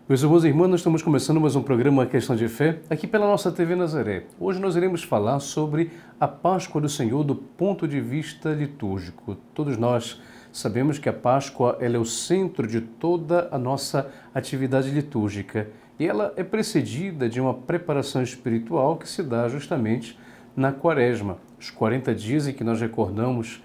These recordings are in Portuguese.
Meus irmãos e irmãs, nós estamos começando mais um programa Questão de Fé, aqui pela nossa TV Nazaré. Hoje nós iremos falar sobre a Páscoa do Senhor do ponto de vista litúrgico. Todos nós sabemos que a Páscoa ela é o centro de toda a nossa atividade litúrgica e ela é precedida de uma preparação espiritual que se dá justamente na Quaresma, os 40 dias em que nós recordamos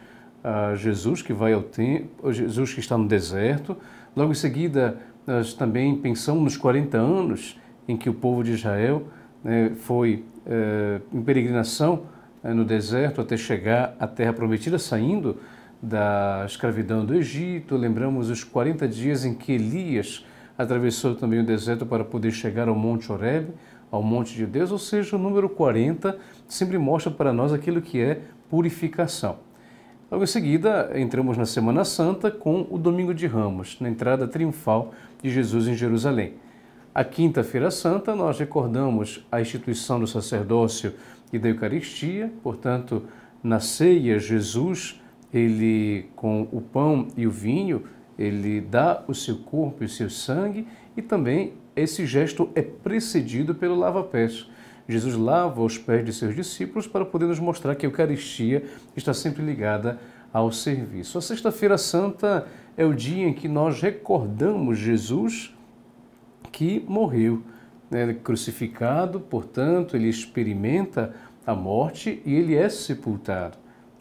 Jesus que vai ao templo, Jesus que está no deserto. Logo em seguida, nós também pensamos nos 40 anos em que o povo de Israel foi em peregrinação no deserto até chegar à Terra Prometida, saindo da escravidão do Egito. Lembramos os 40 dias em que Elias atravessou também o deserto para poder chegar ao Monte Horebe, ao Monte de Deus, ou seja, o número 40 sempre mostra para nós aquilo que é purificação. Logo em seguida, entramos na Semana Santa com o Domingo de Ramos, na entrada triunfal de Jesus em Jerusalém. A Quinta-feira Santa, nós recordamos a instituição do sacerdócio e da Eucaristia, portanto, na ceia, Jesus, ele com o pão e o vinho, ele dá o seu corpo e o seu sangue, e também esse gesto é precedido pelo lava-pés. Jesus lava os pés de seus discípulos para poder nos mostrar que a Eucaristia está sempre ligada ao serviço. A Sexta-feira Santa é o dia em que nós recordamos Jesus que morreu, crucificado, portanto, ele experimenta a morte e ele é sepultado.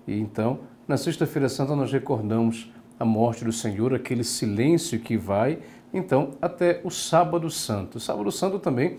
E então, na Sexta-feira Santa, nós recordamos a morte do Senhor, aquele silêncio que vai, então, até o Sábado Santo. O Sábado Santo também,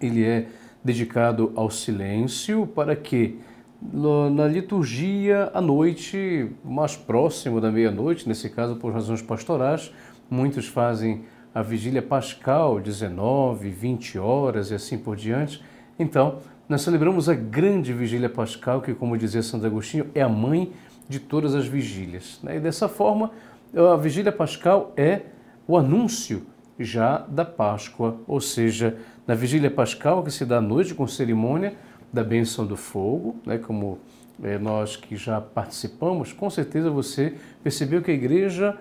ele é dedicado ao silêncio para que na liturgia à noite, mais próximo da meia-noite, nesse caso por razões pastorais, muitos fazem a vigília pascal, 19, 20 horas e assim por diante. Então, nós celebramos a grande vigília pascal, que, como dizia Santo Agostinho, é a mãe de todas as vigílias. E dessa forma, a vigília pascal é o anúncio já da Páscoa, ou seja, na vigília pascal que se dá à noite com cerimônia da bênção do fogo, como nós que já participamos, com certeza você percebeu que a igreja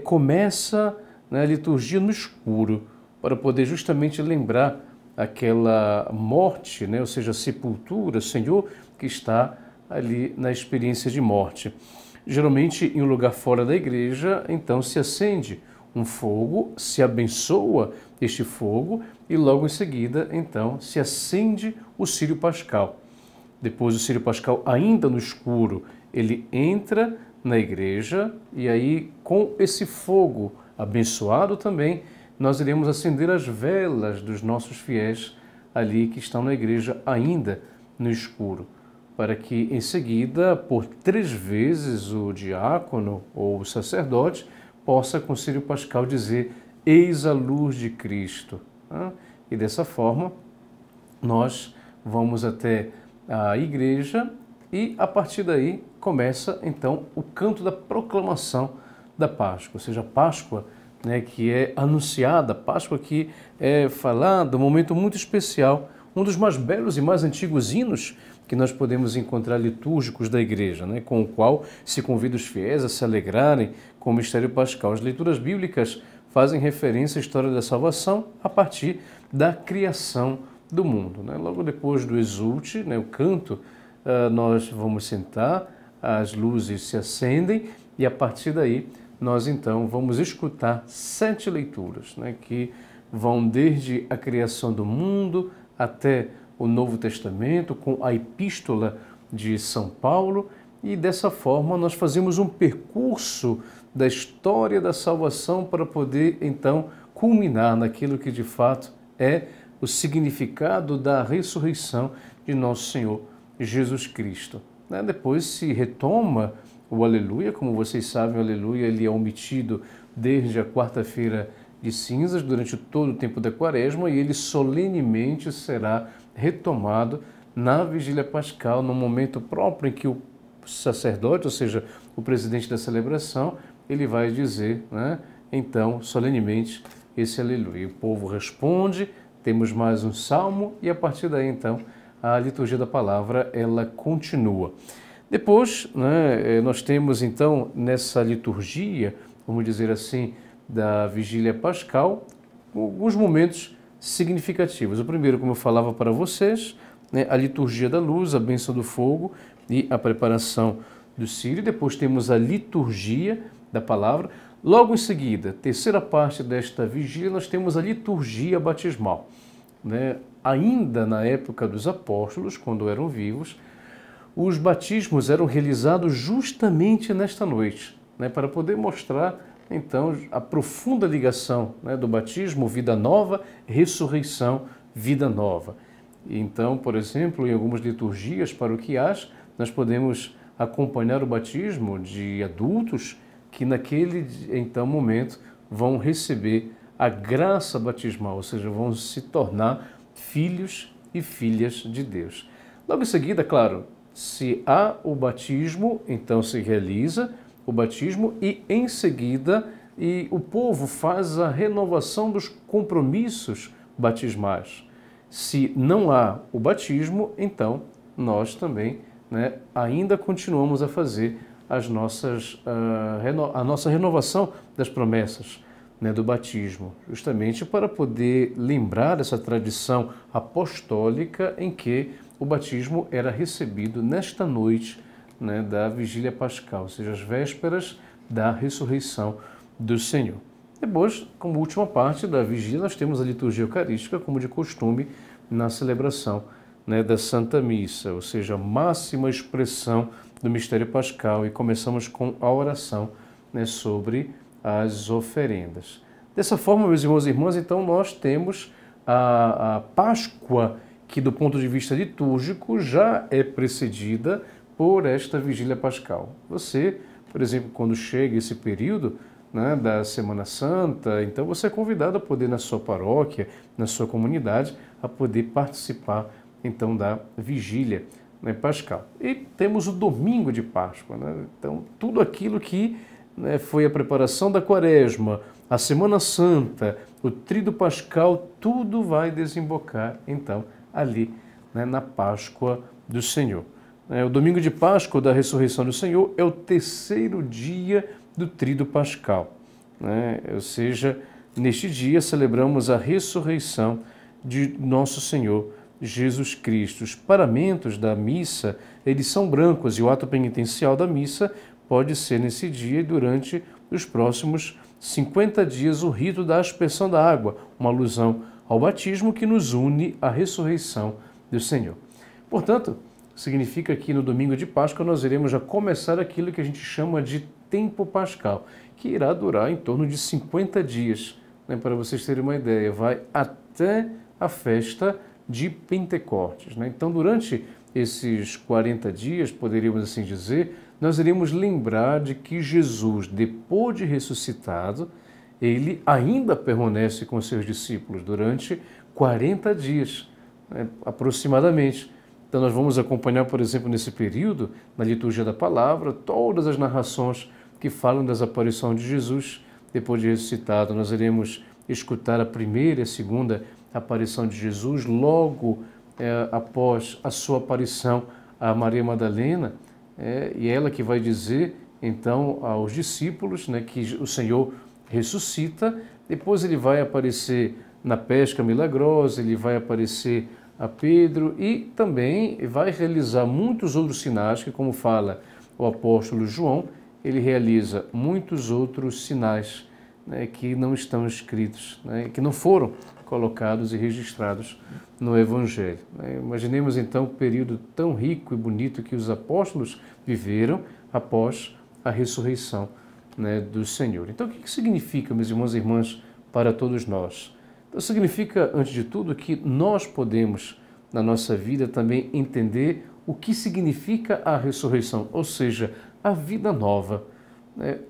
começa a liturgia no escuro, para poder justamente lembrar aquela morte, ou seja, a sepultura, o Senhor que está ali na experiência de morte. Geralmente em um lugar fora da igreja, então se acende um fogo, se abençoa este fogo e logo em seguida, então, se acende o círio pascal. Depois o círio pascal, ainda no escuro, ele entra na igreja e aí com esse fogo abençoado também, nós iremos acender as velas dos nossos fiéis ali que estão na igreja ainda no escuro, para que em seguida, por 3 vezes, o diácono ou o sacerdote possa com o círio pascal dizer: eis a luz de Cristo. E dessa forma, nós vamos até a igreja e a partir daí começa então o canto da proclamação da Páscoa, ou seja, a Páscoa que é anunciada, a Páscoa que é falada, um momento muito especial, um dos mais belos e mais antigos hinos que nós podemos encontrar litúrgicos da igreja, com o qual se convida os fiéis a se alegrarem com o mistério pascal. As leituras bíblicas fazem referência à história da salvação a partir da criação do mundo. Logo depois do exulte, o canto, nós vamos sentar, as luzes se acendem e a partir daí nós então vamos escutar 7 leituras, que vão desde a criação do mundo até o Novo Testamento, com a Epístola de São Paulo, e dessa forma nós fazemos um percurso da história da salvação para poder então culminar naquilo que de fato é o significado da ressurreição de nosso Senhor Jesus Cristo. Depois se retoma o Aleluia, como vocês sabem, o Aleluia ele é omitido desde a quarta-feira de cinzas, durante todo o tempo da Quaresma, e ele solenemente será retomado na Vigília Pascal, no momento próprio em que o sacerdote, ou seja, o presidente da celebração, ele vai dizer, então, solenemente, esse Aleluia. O povo responde, temos mais um salmo e a partir daí, então, a liturgia da palavra, ela continua. Depois, nós temos, então, nessa liturgia, vamos dizer assim, da Vigília Pascal, alguns momentos significativos. O primeiro, como eu falava para vocês, né, a liturgia da luz, a bênção do fogo e a preparação do círio. Depois temos a liturgia da palavra. Logo em seguida, terceira parte desta vigília, nós temos a liturgia batismal. Né? Ainda na época dos apóstolos, quando eram vivos, os batismos eram realizados justamente nesta noite, né? Para poder mostrar, então, a profunda ligação, né, do batismo, vida nova, ressurreição, vida nova. Então, por exemplo, em algumas liturgias paroquiais, nós podemos acompanhar o batismo de adultos que naquele, então, momento vão receber a graça batismal, ou seja, vão se tornar filhos e filhas de Deus. Logo em seguida, claro, se há o batismo, então se realiza o batismo e em seguida o povo faz a renovação dos compromissos batismais. Se não há o batismo, então nós também, né, ainda continuamos a fazer a nossa renovação das promessas, né, do batismo, justamente para poder lembrar essa tradição apostólica em que o batismo era recebido nesta noite, né, da vigília pascal, ou seja, as vésperas da ressurreição do Senhor. Depois, como última parte da vigília, nós temos a liturgia eucarística, como de costume, na celebração, né, da Santa Missa, ou seja, a máxima expressão do mistério pascal, e começamos com a oração, né, sobre as oferendas. Dessa forma, meus irmãos e irmãs, então nós temos a Páscoa, que do ponto de vista litúrgico já é precedida por esta vigília pascal. Você, por exemplo, quando chega esse período, né, da Semana Santa, então você é convidado a poder, na sua paróquia, na sua comunidade, a poder participar então da vigília, né, pascal. E temos o domingo de Páscoa, né? Então tudo aquilo que, né, foi a preparação da Quaresma, a Semana Santa, o Tríduo Pascal, tudo vai desembocar então ali, né, na Páscoa do Senhor. O domingo de Páscoa da ressurreição do Senhor é o terceiro dia do Tríduo Pascal, né? Ou seja, neste dia celebramos a ressurreição de nosso Senhor Jesus Cristo. Os paramentos da missa, eles são brancos, e o ato penitencial da missa pode ser nesse dia e durante os próximos 50 dias o rito da aspersão da água, uma alusão ao batismo que nos une à ressurreição do Senhor. Portanto, significa que no domingo de Páscoa nós iremos já começar aquilo que a gente chama de tempo pascal, que irá durar em torno de 50 dias, né, para vocês terem uma ideia, vai até a festa de Pentecostes, né? Então, durante esses 40 dias, poderíamos assim dizer, nós iremos lembrar de que Jesus, depois de ressuscitado, ele ainda permanece com seus discípulos durante 40 dias, né, aproximadamente. Então nós vamos acompanhar, por exemplo, nesse período, na liturgia da palavra, todas as narrações que falam das aparições de Jesus depois de ressuscitado. Nós iremos escutar a primeira e a segunda aparição de Jesus logo após a sua aparição a Maria Madalena, e ela que vai dizer então aos discípulos, né, que o Senhor ressuscita. Depois ele vai aparecer na pesca milagrosa, ele vai aparecer a Pedro e também vai realizar muitos outros sinais que, como fala o apóstolo João, ele realiza muitos outros sinais, né, que não estão escritos, né, que não foram colocados e registrados no Evangelho. Imaginemos então o período tão rico e bonito que os apóstolos viveram após a ressurreição, né, do Senhor. Então, o que significa, meus irmãos e irmãs, para todos nós? Então, significa, antes de tudo, que nós podemos, na nossa vida, também entender o que significa a ressurreição, ou seja, a vida nova.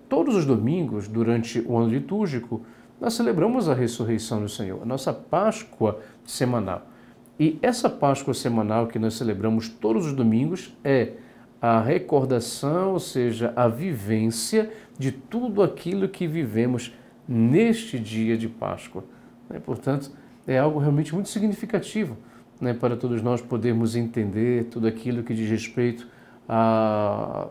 Todos os domingos, durante o ano litúrgico, nós celebramos a ressurreição do Senhor, a nossa Páscoa semanal. E essa Páscoa semanal que nós celebramos todos os domingos é a recordação, ou seja, a vivência de tudo aquilo que vivemos neste dia de Páscoa. Portanto, é algo realmente muito significativo, né, para todos nós podermos entender tudo aquilo que diz respeito à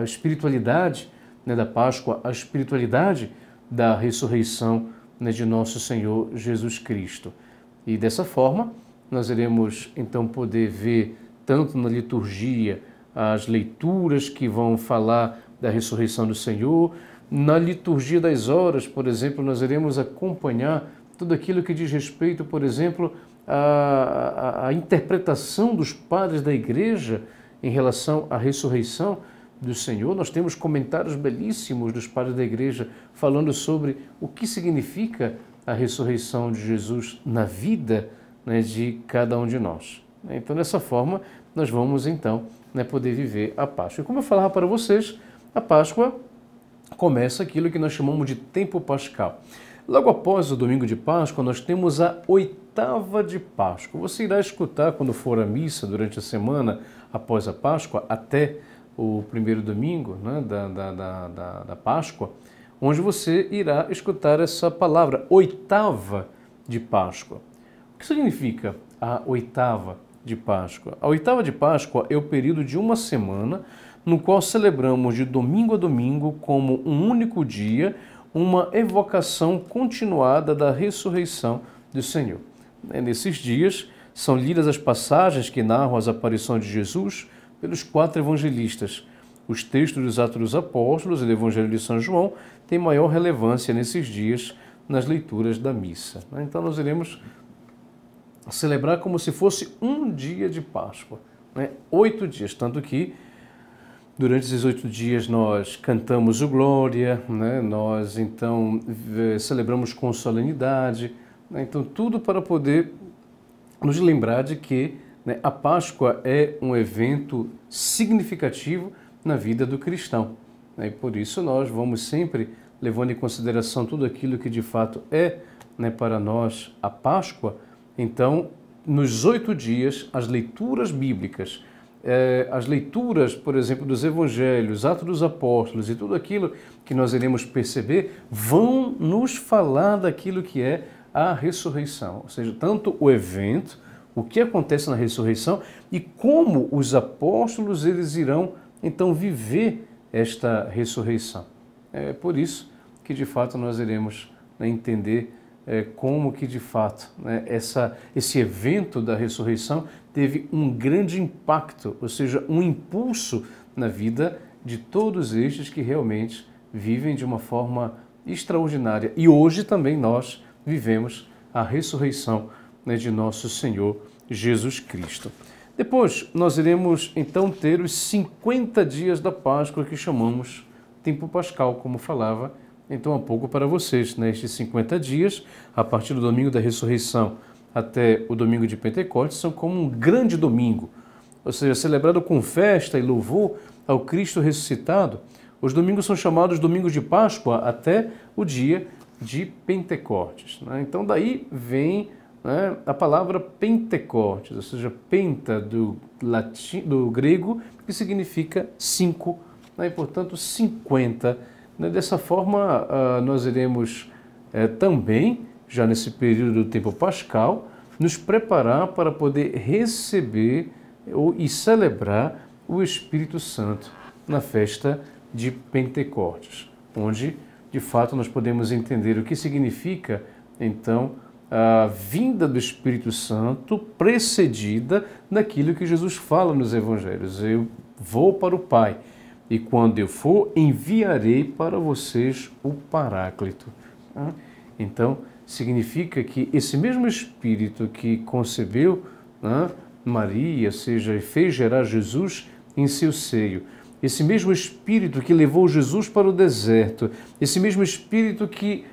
espiritualidade, né, da Páscoa, a espiritualidade da ressurreição né, de nosso Senhor Jesus Cristo. E dessa forma, nós iremos então poder ver tanto na liturgia as leituras que vão falar da ressurreição do Senhor. Na liturgia das horas, por exemplo, nós iremos acompanhar tudo aquilo que diz respeito, por exemplo, à interpretação dos padres da Igreja em relação à ressurreição do Senhor. Nós temos comentários belíssimos dos padres da Igreja falando sobre o que significa a ressurreição de Jesus na vida, né, de cada um de nós. Então, dessa forma, nós vamos então, né, poder viver a Páscoa. E como eu falava para vocês, a Páscoa começa aquilo que nós chamamos de tempo pascal. Logo após o domingo de Páscoa, nós temos a oitava de Páscoa. Você irá escutar quando for à missa durante a semana após a Páscoa, até o primeiro domingo, né, da Páscoa, onde você irá escutar essa palavra, oitava de Páscoa. O que significa a oitava de Páscoa? A oitava de Páscoa é o período de uma semana no qual celebramos de domingo a domingo, como um único dia, uma evocação continuada da ressurreição do Senhor. Nesses dias são lidas as passagens que narram as aparições de Jesus pelos 4 evangelistas. Os textos dos Atos dos Apóstolos e do Evangelho de São João têm maior relevância nesses dias nas leituras da missa. Então nós iremos celebrar como se fosse um dia de Páscoa, 8 dias, tanto que durante esses 8 dias nós cantamos o Glória, nós então celebramos com solenidade, então tudo para poder nos lembrar de que a Páscoa é um evento significativo na vida do cristão. E por isso nós vamos sempre levando em consideração tudo aquilo que de fato é, para nós a Páscoa. Então, nos 8 dias, as leituras bíblicas, as leituras, por exemplo, dos Evangelhos, Atos dos Apóstolos e tudo aquilo que nós iremos perceber vão nos falar daquilo que é a ressurreição. Ou seja, tanto o evento, o que acontece na ressurreição e como os apóstolos eles irão então viver esta ressurreição. É por isso que de fato nós iremos entender como que de fato esse evento da ressurreição teve um grande impacto, ou seja, um impulso na vida de todos estes que realmente vivem de uma forma extraordinária. E hoje também nós vivemos a ressurreição de nosso Senhor Jesus Cristo. Depois nós iremos então ter os 50 dias da Páscoa que chamamos tempo pascal, como falava então há pouco para vocês. Nestes 50 dias, a partir do domingo da ressurreição até o domingo de Pentecostes, são como um grande domingo, ou seja, celebrado com festa e louvor ao Cristo ressuscitado. Os domingos são chamados domingos de Páscoa até o dia de Pentecostes. Então daí vem a palavra Pentecostes, ou seja, penta do grego, que significa 5, e portanto 50. Dessa forma, nós iremos também, já nesse período do tempo pascal, nos preparar para poder receber e celebrar o Espírito Santo na festa de Pentecostes, onde, de fato, nós podemos entender o que significa, então, a vinda do Espírito Santo precedida daquilo que Jesus fala nos Evangelhos. Eu vou para o Pai e quando eu for, enviarei para vocês o Paráclito. Então, significa que esse mesmo Espírito que concebeu Maria, e fez gerar Jesus em seu seio, esse mesmo Espírito que levou Jesus para o deserto, esse mesmo Espírito que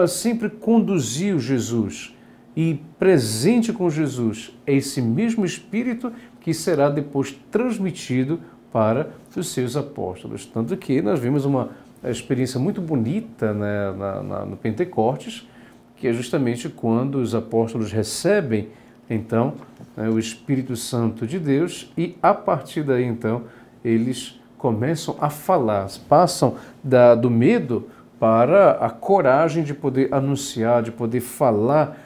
sempre conduziu Jesus e presente com Jesus, é esse mesmo Espírito que será depois transmitido para os seus apóstolos. Tanto que nós vimos uma experiência muito bonita no Pentecostes, que é justamente quando os apóstolos recebem, então, o Espírito Santo de Deus e, a partir daí, então, eles começam a falar, passam do medo para a coragem de poder anunciar, de poder falar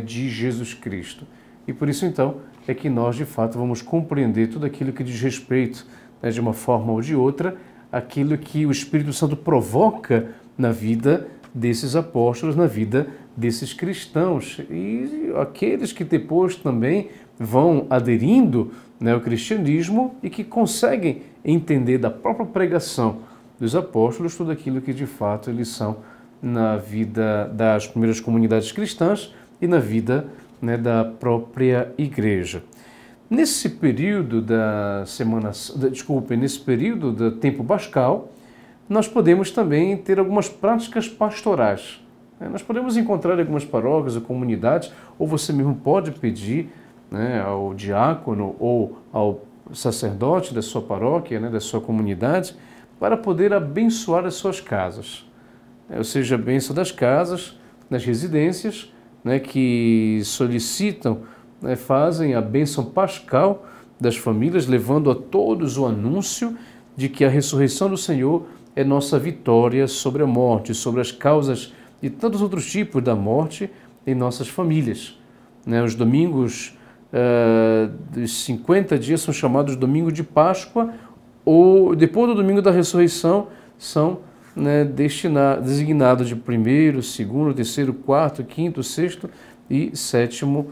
de Jesus Cristo. E por isso, então, é que nós, de fato, vamos compreender tudo aquilo que diz respeito, de uma forma ou de outra, aquilo que o Espírito Santo provoca na vida desses apóstolos, na vida desses cristãos e aqueles que depois também vão aderindo, né, ao cristianismo e que conseguem entender da própria pregação dos apóstolos tudo aquilo que de fato eles são na vida das primeiras comunidades cristãs e na vida, né, da própria igreja. Nesse período nesse período do tempo pascal, nós podemos também ter algumas práticas pastorais. Nós podemos encontrar algumas paróquias ou comunidades, ou você mesmo pode pedir, né, ao diácono ou ao sacerdote da sua paróquia, né, da sua comunidade, para poder abençoar as suas casas. Ou seja, a bênção das casas, das residências, né, que solicitam, né, fazem a bênção pascal das famílias, levando a todos o anúncio de que a ressurreição do Senhor é nossa vitória sobre a morte, sobre as causas de tantos outros tipos da morte em nossas famílias. Né, os domingos dos 50 dias são chamados domingo de Páscoa, ou depois do domingo da ressurreição são, né, designados de primeiro, segundo, terceiro, quarto, quinto, sexto e sétimo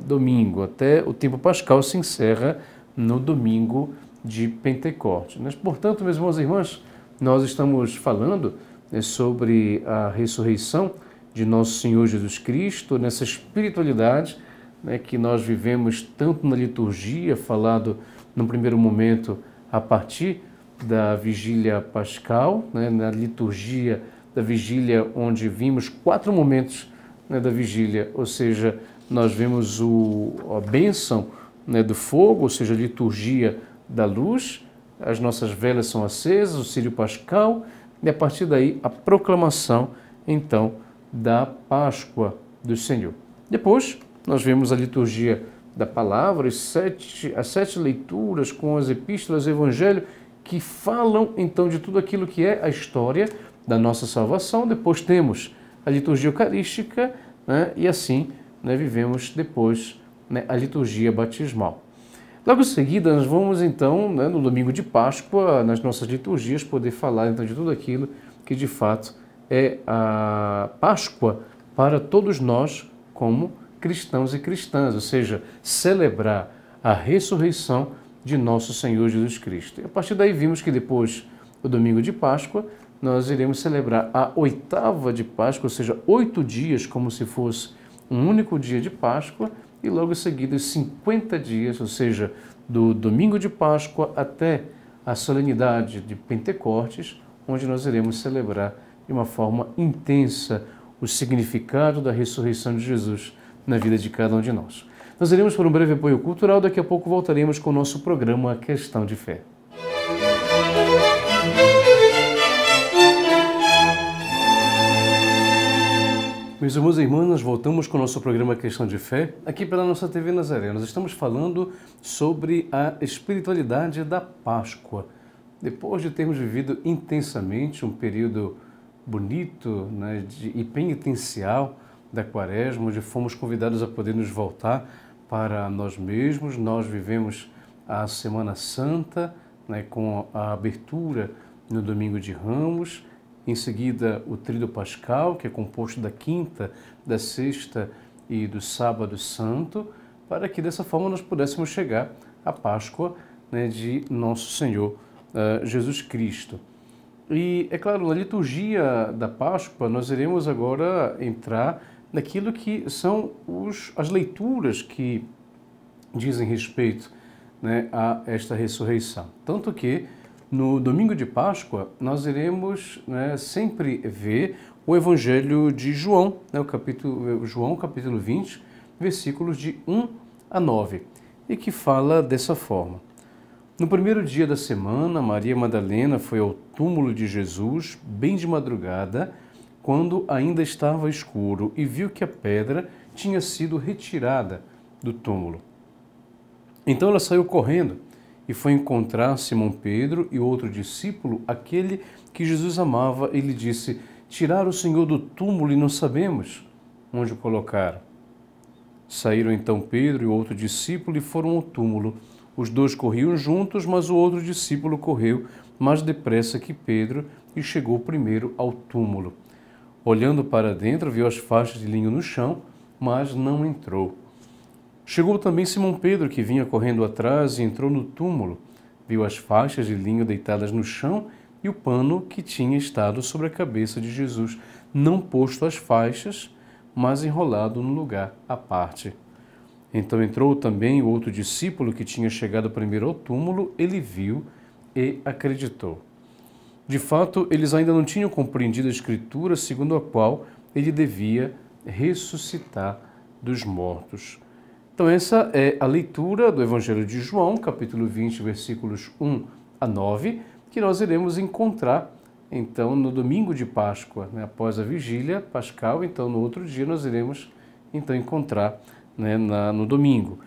domingo. Até o tempo pascal se encerra no domingo de Pentecostes. Mas, portanto, meus irmãos e irmãs, nós estamos falando, né, sobre a ressurreição de nosso Senhor Jesus Cristo, nessa espiritualidade, né, que nós vivemos tanto na liturgia, falado no primeiro momento a partir da vigília pascal, né, na liturgia da vigília, onde vimos 4 momentos, né, da vigília, ou seja, nós vemos a bênção, né, do fogo, ou seja, a liturgia da luz, as nossas velas são acesas, o círio pascal, e a partir daí a proclamação, então, da Páscoa do Senhor. Depois, nós vemos a liturgia da palavra, as 7 leituras com as epístolas do Evangelho, que falam, então, de tudo aquilo que é a história da nossa salvação. Depois temos a liturgia eucarística, né, e assim, né, vivemos depois, né, a liturgia batismal. Logo em seguida, nós vamos então, né, no domingo de Páscoa, nas nossas liturgias, poder falar então de tudo aquilo que de fato é a Páscoa para todos nós como cristãos e cristãs, ou seja, celebrar a ressurreição de nosso Senhor Jesus Cristo. E a partir daí vimos que depois do domingo de Páscoa, nós iremos celebrar a 8ª de Páscoa, ou seja, 8 dias como se fosse um único dia de Páscoa, e logo em seguida os 50 dias, ou seja, do domingo de Páscoa até a solenidade de Pentecostes, onde nós iremos celebrar de uma forma intensa o significado da ressurreição de Jesus na vida de cada um de nós. Nós iremos para um breve apoio cultural, daqui a pouco voltaremos com o nosso programa Questão de Fé. Meus irmãos e irmãs, nós voltamos com o nosso programa Questão de Fé, aqui pela nossa TV Nazaré. Nós estamos falando sobre a espiritualidade da Páscoa. Depois de termos vivido intensamente um período bonito, né, e penitencial da Quaresma, onde fomos convidados a poder nos voltar para nós mesmos, nós vivemos a Semana Santa, né, com a abertura no Domingo de Ramos, em seguida o Tríduo Pascal, que é composto da quinta, da sexta e do sábado santo, para que dessa forma nós pudéssemos chegar à Páscoa, né, de nosso Senhor Jesus Cristo. E, é claro, na liturgia da Páscoa nós iremos agora entrar naquilo que são as leituras que dizem respeito, né, a esta ressurreição. Tanto que no domingo de Páscoa nós iremos, né, sempre ver o Evangelho de João, né, João capítulo 20, versículos de 1 a 9, e que fala dessa forma. No primeiro dia da semana, Maria Madalena foi ao túmulo de Jesus, bem de madrugada, quando ainda estava escuro, e viu que a pedra tinha sido retirada do túmulo. Então ela saiu correndo e foi encontrar Simão Pedro e outro discípulo, aquele que Jesus amava, e lhe disse: tiraram o Senhor do túmulo e não sabemos onde o colocaram. Saíram então Pedro e outro discípulo e foram ao túmulo. Os dois corriam juntos, mas o outro discípulo correu mais depressa que Pedro e chegou primeiro ao túmulo. Olhando para dentro, viu as faixas de linho no chão, mas não entrou. Chegou também Simão Pedro, que vinha correndo atrás, e entrou no túmulo. Viu as faixas de linho deitadas no chão e o pano que tinha estado sobre a cabeça de Jesus, não posto as faixas, mas enrolado no lugar à parte. Então entrou também o outro discípulo que tinha chegado primeiro ao túmulo, ele viu e acreditou. De fato, eles ainda não tinham compreendido a Escritura segundo a qual ele devia ressuscitar dos mortos. Então essa é a leitura do Evangelho de João, capítulo 20, versículos 1 a 9, que nós iremos encontrar então no domingo de Páscoa, né, após a vigília pascal. Então no outro dia nós iremos então encontrar, né, no domingo.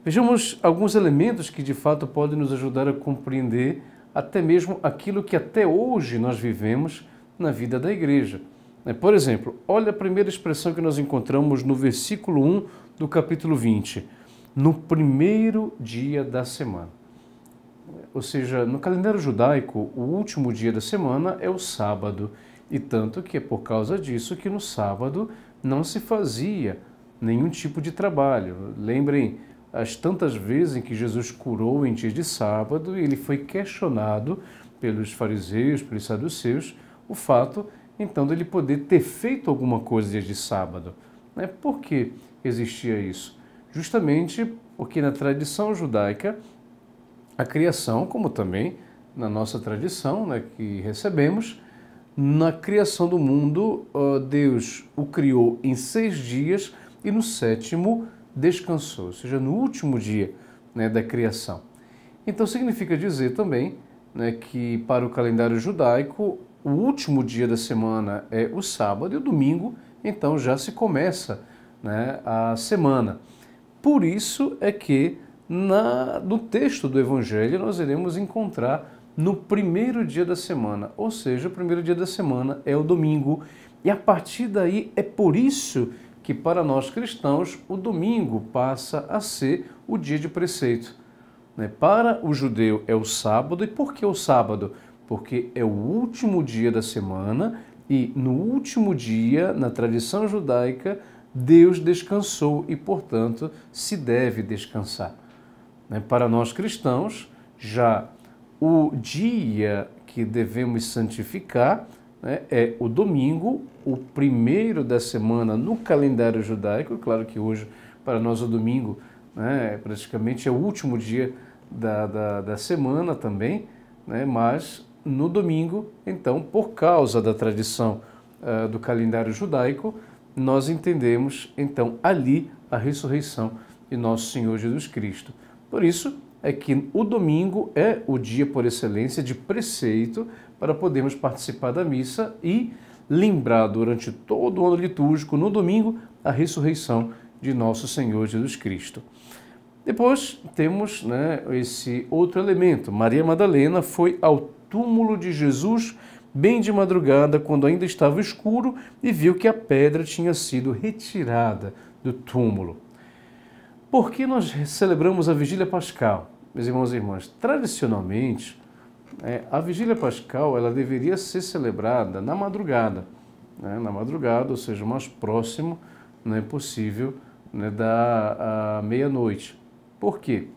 Vejamos alguns elementos que de fato podem nos ajudar a compreender até mesmo aquilo que até hoje nós vivemos na vida da igreja. Por exemplo, olha a primeira expressão que nós encontramos no versículo 1 do capítulo 20, no primeiro dia da semana. Ou seja, no calendário judaico, o último dia da semana é o sábado, e tanto que é por causa disso que no sábado não se fazia nenhum tipo de trabalho. Lembrem as tantas vezes em que Jesus curou em dias de sábado e ele foi questionado pelos fariseus, pelos saduceus, o fato então de ele poder ter feito alguma coisa dias de sábado. Por que existia isso? Justamente porque na tradição judaica, a criação, como também na nossa tradição, né, que recebemos, na criação do mundo, Deus o criou em 6 dias e no 7º descansou, ou seja, no último dia, né, da criação. Então significa dizer também, né, que para o calendário judaico, o último dia da semana é o sábado e o domingo, então já se começa, né, a semana. Por isso é que no texto do Evangelho nós iremos encontrar no primeiro dia da semana, ou seja, o primeiro dia da semana é o domingo, e a partir daí é por isso que para nós cristãos o domingo passa a ser o dia de preceito. Para o judeu é o sábado. E por que o sábado? Porque é o último dia da semana e no último dia, na tradição judaica, Deus descansou e, portanto, se deve descansar. Para nós cristãos, já o dia que devemos santificar, né, é o domingo, o primeiro da semana no calendário judaico. Claro que hoje, para nós, o domingo, né, praticamente é o último dia da semana também, né, mas no domingo, então, por causa da tradição do calendário judaico, nós entendemos, então, ali a ressurreição de nosso Senhor Jesus Cristo. Por isso é que o domingo é o dia por excelência de preceito para podermos participar da missa e lembrar durante todo o ano litúrgico, no domingo, a ressurreição de nosso Senhor Jesus Cristo. Depois temos, né, esse outro elemento. Maria Madalena foi ao túmulo de Jesus bem de madrugada, quando ainda estava escuro, e viu que a pedra tinha sido retirada do túmulo. Por que nós celebramos a Vigília Pascal, meus irmãos e irmãs? Tradicionalmente, a Vigília Pascal ela deveria ser celebrada na madrugada, né? Na madrugada, ou seja, o mais próximo, né, possível, né, da meia-noite. Por quê?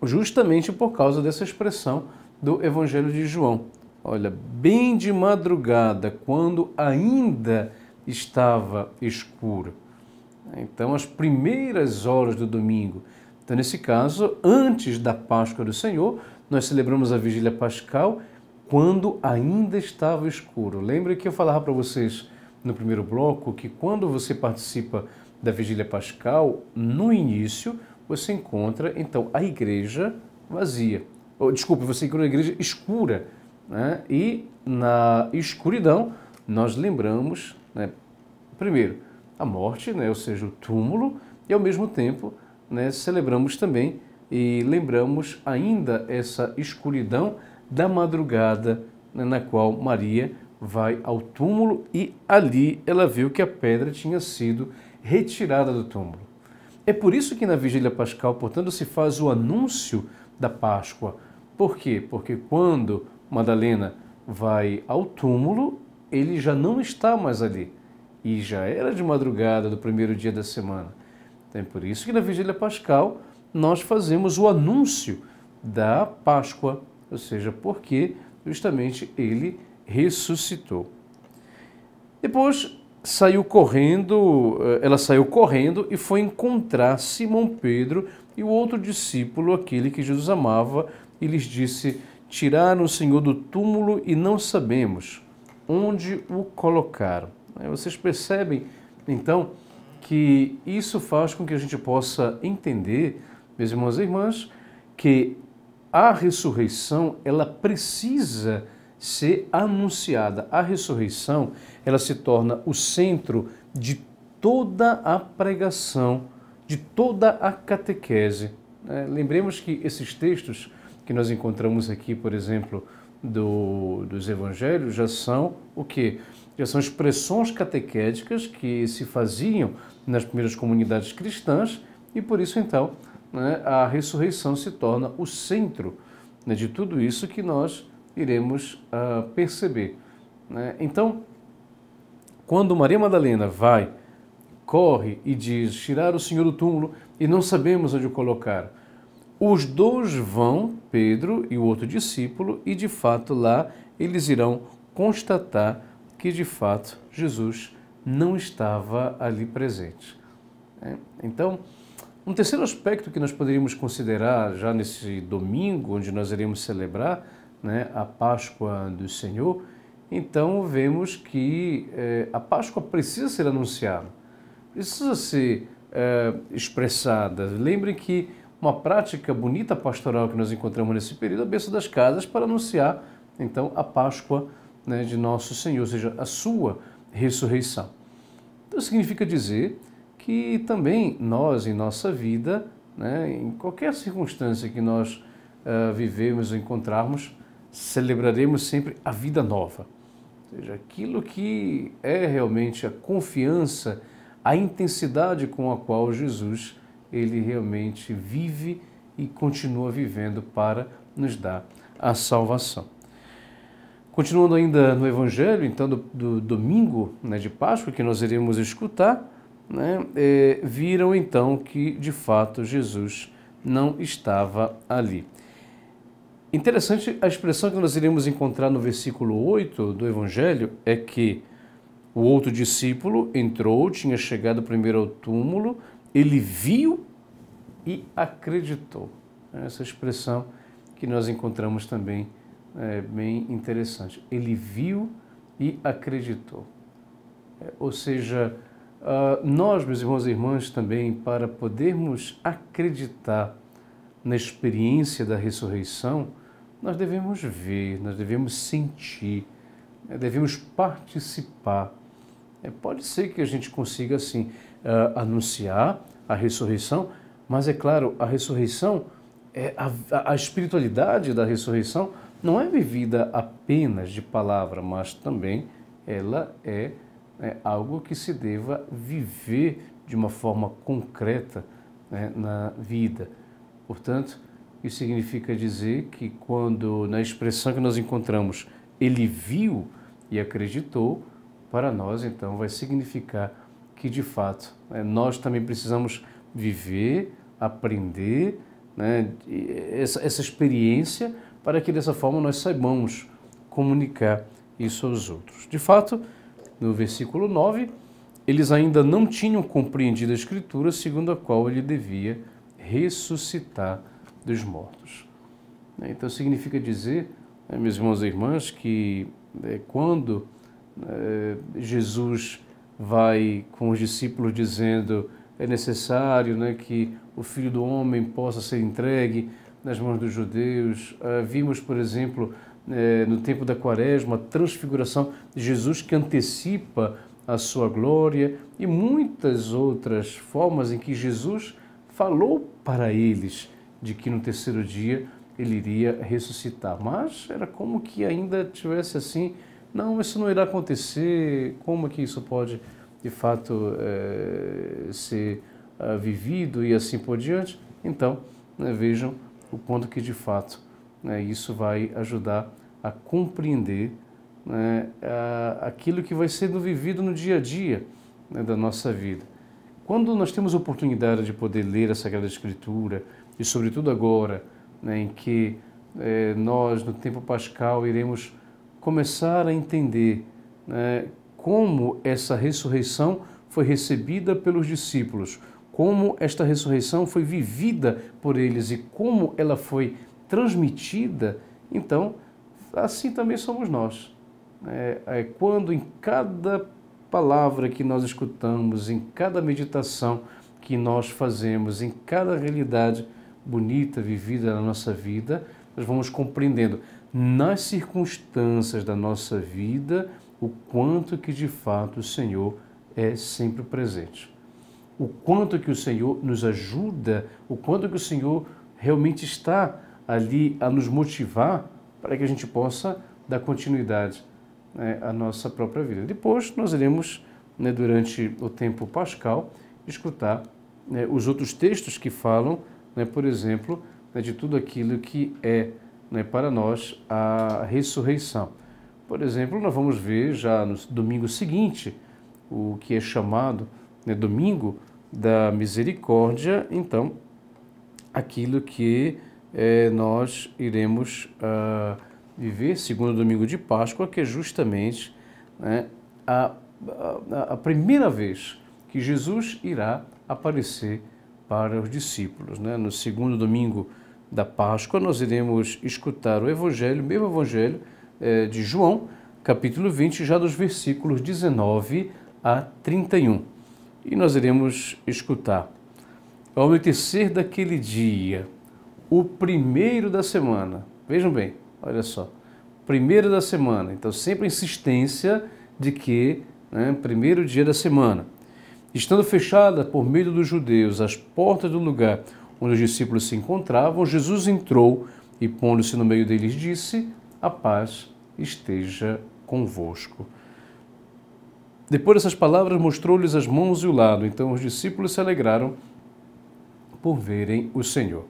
Justamente por causa dessa expressão do Evangelho de João. Olha, bem de madrugada, quando ainda estava escuro. Então, as primeiras horas do domingo. Então, nesse caso, antes da Páscoa do Senhor, nós celebramos a Vigília Pascal quando ainda estava escuro. Lembre que eu falava para vocês no primeiro bloco que quando você participa da Vigília Pascal, no início, você encontra, então, a igreja vazia. Desculpe, você encontra a igreja escura, né? E na escuridão, nós lembramos, né, primeiro, a morte, né, ou seja, o túmulo, e ao mesmo tempo, né, celebramos também e lembramos ainda essa escuridão da madrugada, né, na qual Maria vai ao túmulo e ali ela viu que a pedra tinha sido retirada do túmulo. É por isso que na Vigília Pascal, portanto, se faz o anúncio da Páscoa. Por quê? Porque quando Madalena vai ao túmulo, ele já não está mais ali. E já era de madrugada do primeiro dia da semana. Então é por isso que na Vigília Pascal nós fazemos o anúncio da Páscoa, ou seja, porque justamente ele ressuscitou. Depois ela saiu correndo e foi encontrar Simão Pedro e o outro discípulo, aquele que Jesus amava, e lhes disse: tiraram o Senhor do túmulo e não sabemos onde o colocaram. Vocês percebem, então, que isso faz com que a gente possa entender, meus irmãos e irmãs, que a ressurreição, ela precisa ser anunciada. A ressurreição, ela se torna o centro de toda a pregação, de toda a catequese. Lembremos que esses textos que nós encontramos aqui, por exemplo, dos evangelhos, já são o quê? Já são expressões catequéticas que se faziam nas primeiras comunidades cristãs e por isso, então, a ressurreição se torna o centro de tudo isso que nós iremos perceber. Então, quando Maria Madalena corre e diz: tirar o Senhor do túmulo e não sabemos onde o colocar, os dois vão, Pedro e o outro discípulo, e de fato lá eles irão constatar que de fato Jesus não estava ali presente. Então, um terceiro aspecto que nós poderíamos considerar já nesse domingo, onde nós iremos celebrar a Páscoa do Senhor, então vemos que a Páscoa precisa ser anunciada, precisa ser expressada. Lembrem que uma prática bonita pastoral que nós encontramos nesse período é a bênção das casas para anunciar então a Páscoa de nosso Senhor, ou seja, a sua ressurreição. Então significa dizer que também nós, em nossa vida, em qualquer circunstância que nós vivemos ou encontrarmos, celebraremos sempre a vida nova. Ou seja, aquilo que é realmente a confiança, a intensidade com a qual Jesus, ele realmente vive e continua vivendo para nos dar a salvação. Continuando ainda no Evangelho, então, do domingo de Páscoa, que nós iremos escutar, viram então que, de fato, Jesus não estava ali. Interessante a expressão que nós iremos encontrar no versículo 8 do Evangelho é que o outro discípulo entrou, tinha chegado primeiro ao túmulo, ele viu e acreditou. Essa expressão que nós encontramos também é bem interessante. Ele viu e acreditou. Ou seja, nós, meus irmãos e irmãs, também, para podermos acreditar na experiência da ressurreição, nós devemos ver, nós devemos sentir, devemos participar. Pode ser que a gente consiga, assim, anunciar a ressurreição, mas é claro, a ressurreição, a espiritualidade da ressurreição não é vivida apenas de palavra, mas também ela é algo que se deva viver de uma forma concreta na vida. Portanto, isso significa dizer que quando, na expressão que nós encontramos, ele viu e acreditou, para nós, então, vai significar que, de fato, nós também precisamos viver, aprender essa experiência para que, dessa forma, nós saibamos comunicar isso aos outros. De fato, no versículo 9, eles ainda não tinham compreendido a Escritura segundo a qual ele devia ressuscitar dos mortos. Então significa dizer, meus irmãos e irmãs, que quando Jesus vai com os discípulos dizendo é necessário que o Filho do Homem possa ser entregue nas mãos dos judeus. Vimos, por exemplo, no tempo da Quaresma, a transfiguração de Jesus que antecipa a sua glória e muitas outras formas em que Jesus falou para eles de que no terceiro dia ele iria ressuscitar. Mas era como que ainda tivesse assim, não, isso não irá acontecer, como que isso pode de fato ser vivido e assim por diante. Então, vejam o ponto que de fato isso vai ajudar a compreender né, aquilo que vai sendo vivido no dia a dia, né, da nossa vida. Quando nós temos a oportunidade de poder ler a Sagrada Escritura, e sobretudo agora, né, em que nós, no tempo pascal, iremos começar a entender, né, como essa ressurreição foi recebida pelos discípulos, como esta ressurreição foi vivida por eles e como ela foi transmitida, então, assim também somos nós. Quando em cada palavra que nós escutamos, em cada meditação que nós fazemos, em cada realidade bonita vivida na nossa vida, nós vamos compreendendo nas circunstâncias da nossa vida o quanto que de fato o Senhor é sempre presente. O quanto que o Senhor nos ajuda, o quanto que o Senhor realmente está ali a nos motivar para que a gente possa dar continuidade, né, à nossa própria vida. Depois nós iremos, né, durante o tempo pascal, escutar, né, os outros textos que falam, né, por exemplo, né, de tudo aquilo que é, né, para nós a ressurreição. Por exemplo, nós vamos ver já no domingo seguinte, o que é chamado, né, Domingo da Misericórdia, então, aquilo que nós iremos viver, segundo o domingo de Páscoa, que é justamente, né, a primeira vez que Jesus irá aparecer para os discípulos, né? No segundo domingo da Páscoa, nós iremos escutar o Evangelho, mesmo Evangelho de João, capítulo 20, já dos versículos 19 a 31. E nós iremos escutar: ao anoitecer daquele dia, o primeiro da semana. Vejam bem, olha só, primeiro da semana. Então, sempre a insistência de que, né, primeiro dia da semana. Estando fechada por medo dos judeus as portas do lugar onde os discípulos se encontravam, Jesus entrou e, pondo-se no meio deles, disse: a paz esteja convosco. Depois dessas palavras, mostrou-lhes as mãos e o lado. Então os discípulos se alegraram por verem o Senhor.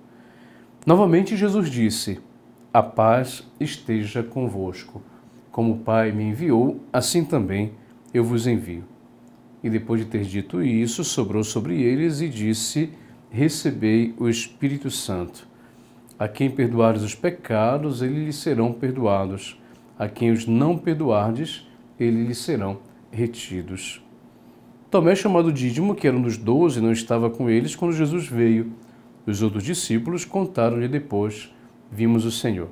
Novamente Jesus disse: a paz esteja convosco. Como o Pai me enviou, assim também eu vos envio. E depois de ter dito isso, sobrou sobre eles e disse: recebei o Espírito Santo. A quem perdoares os pecados, eles lhes serão perdoados. A quem os não perdoardes, eles lhes serão retidos. Tomé, chamado Dídimo, que era um dos 12, não estava com eles quando Jesus veio. Os outros discípulos contaram-lhe depois: vimos o Senhor.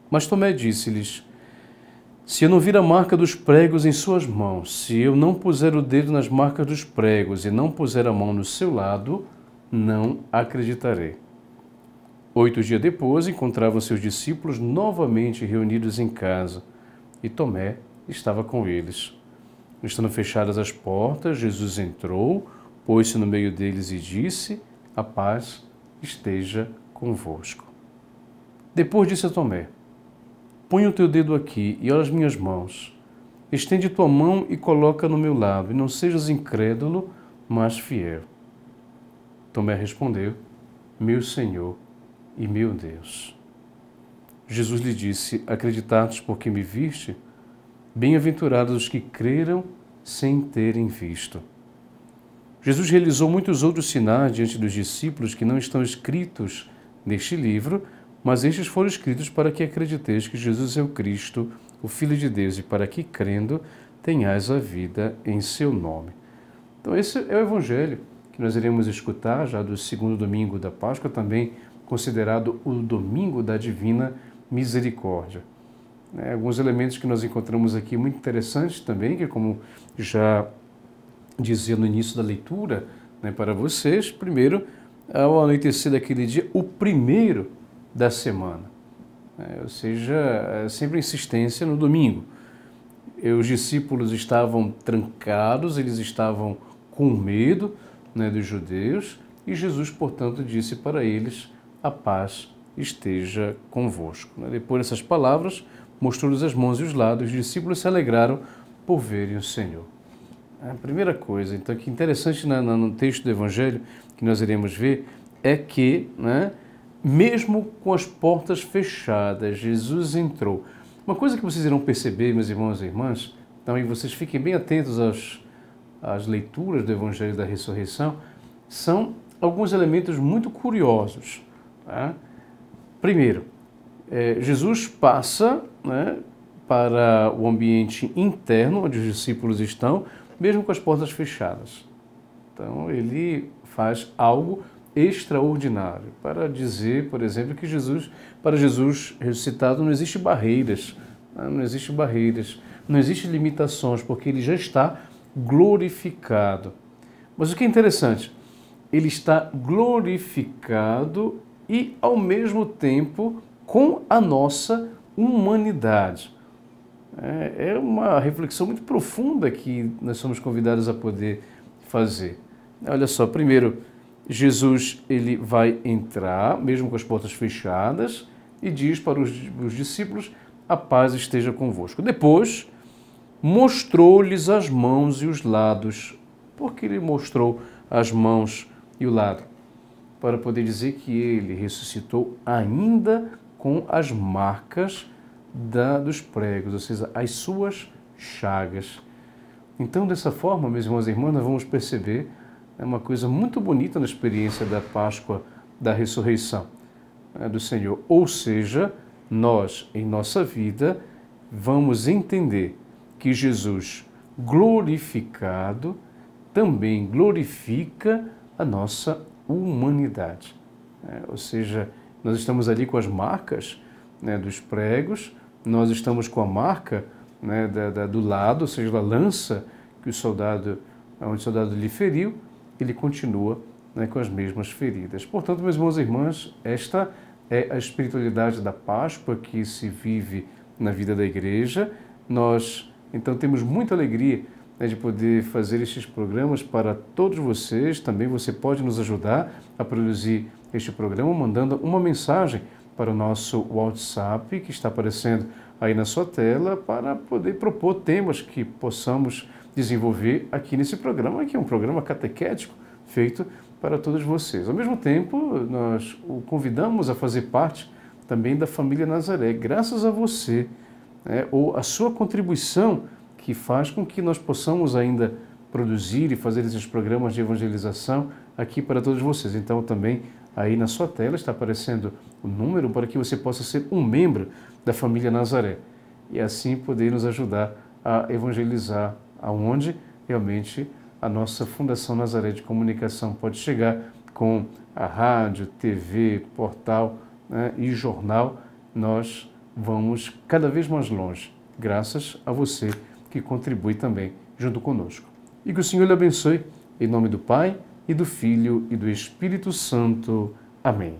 Mas Tomé disse-lhes: se eu não vir a marca dos pregos em suas mãos, se eu não puser o dedo nas marcas dos pregos e não puser a mão no seu lado, não acreditarei. 8 dias depois, encontravam seus discípulos novamente reunidos em casa, e Tomé estava com eles. Estando fechadas as portas, Jesus entrou, pôs-se no meio deles e disse: a paz esteja convosco. Depois disse a Tomé: põe o teu dedo aqui e olha as minhas mãos. Estende tua mão e coloca no meu lado, e não sejas incrédulo, mas fiel. Tomé respondeu: meu Senhor e meu Deus. Jesus lhe disse: acreditastes porque me viste? Bem-aventurados os que creram sem terem visto. Jesus realizou muitos outros sinais diante dos discípulos que não estão escritos neste livro, mas estes foram escritos para que acrediteis que Jesus é o Cristo, o Filho de Deus, e para que, crendo, tenhais a vida em seu nome. Então esse é o Evangelho que nós iremos escutar já do segundo domingo da Páscoa, também considerado o domingo da Divina Misericórdia. Alguns elementos que nós encontramos aqui muito interessantes também, que, como já dizia no início da leitura, né, para vocês, primeiro, ao anoitecer daquele dia, o primeiro da semana, ou seja, sempre a insistência no domingo. Os discípulos estavam trancados, eles estavam com medo, né, dos judeus, e Jesus, portanto, disse para eles: a paz esteja convosco. Depois dessas palavras, mostrou-lhes as mãos e os lados, os discípulos se alegraram por verem o Senhor. A primeira coisa, então, que interessante no texto do Evangelho que nós iremos ver é que, né, mesmo com as portas fechadas, Jesus entrou. Uma coisa que vocês irão perceber, meus irmãos e irmãs, então, e vocês fiquem bem atentos às leituras do Evangelho da Ressurreição, são alguns elementos muito curiosos. Tá? Primeiro, Jesus passa, né, para o ambiente interno, onde os discípulos estão, mesmo com as portas fechadas. Então, ele faz algo extraordinário para dizer, por exemplo, que para Jesus ressuscitado não existe barreiras, não existe barreiras, não existe limitações, porque ele já está glorificado. Mas o que é interessante, ele está glorificado e, ao mesmo tempo, com a nossa humanidade. É uma reflexão muito profunda que nós somos convidados a poder fazer. Olha só, primeiro, Jesus ele vai entrar, mesmo com as portas fechadas, e diz para os discípulos, a paz esteja convosco. Depois, mostrou-lhes as mãos e os lados. Por que ele mostrou as mãos e o lado? Para poder dizer que ele ressuscitou ainda com as marcas dos pregos, ou seja, as suas chagas. Então, dessa forma, meus irmãos e irmãs, nós vamos perceber uma coisa muito bonita na experiência da Páscoa, da ressurreição do Senhor. Ou seja, nós, em nossa vida, vamos entender que Jesus, glorificado, também glorifica a nossa humanidade. Ou seja, nós estamos ali com as marcas, né, dos pregos, nós estamos com a marca, né, do lado, ou seja, da lança que onde o soldado lhe feriu, ele continua, né, com as mesmas feridas. Portanto, meus irmãos e irmãs, esta é a espiritualidade da Páscoa que se vive na vida da igreja. Nós, então, temos muita alegria, né, de poder fazer estes programas para todos vocês. Também você pode nos ajudar a produzir este programa mandando uma mensagem para o nosso WhatsApp, que está aparecendo aí na sua tela, para poder propor temas que possamos desenvolver aqui nesse programa, que é um programa catequético feito para todos vocês. Ao mesmo tempo, nós o convidamos a fazer parte também da família Nazaré, graças a você, né, ou a sua contribuição que faz com que nós possamos ainda produzir e fazer esses programas de evangelização aqui para todos vocês. Então, também aí na sua tela está aparecendo o número para que você possa ser um membro da família Nazaré e assim poder nos ajudar a evangelizar aonde realmente a nossa Fundação Nazaré de Comunicação pode chegar com a rádio, TV, portal, né, e jornal. Nós vamos cada vez mais longe, graças a você que contribui também junto conosco. E que o Senhor lhe abençoe, em nome do Pai, e do Filho, e do Espírito Santo. Amém.